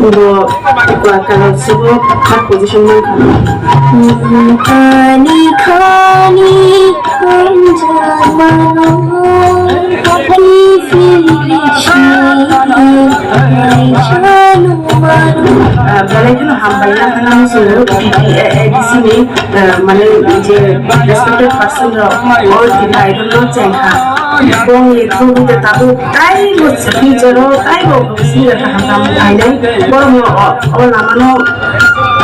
Bo kalau semua hak position mo khani khani kunjamano happy feelings balai kan hambaya kan sunu di sini mana je respected person or kita itu lo cengha bong itu kita tahu tai lo sebijaro tai lo sih kita ham ada bong oh namanya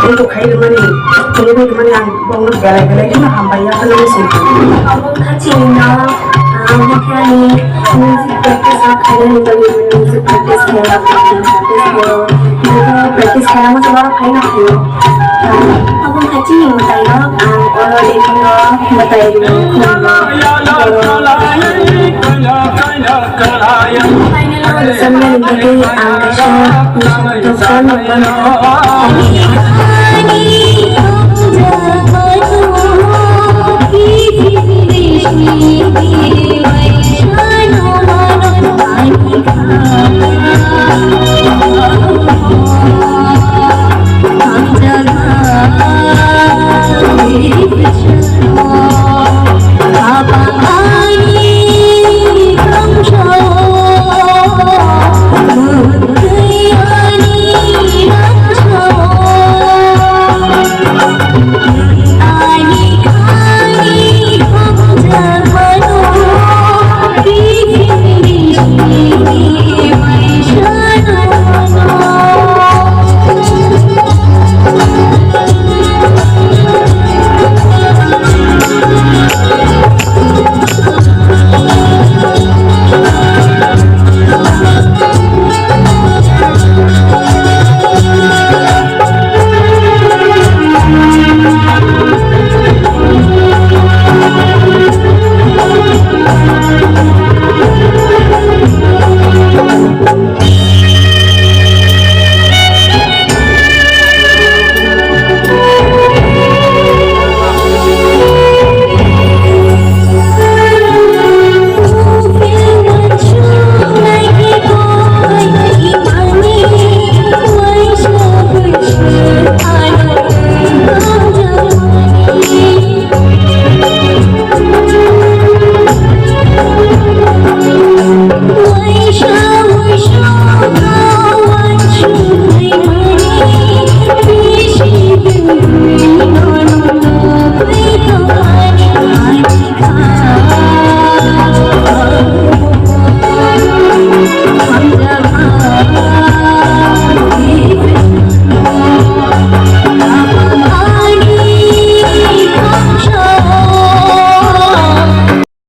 itu kayak gimana ini gimana yang bong lo balai kan hambaya kan lo sih kamu kacina bukan music practice kalian itu music practice practice kalian masih baru kayak apa aku kacina matayo orang itu matayo sambil menjadi angkasa untuk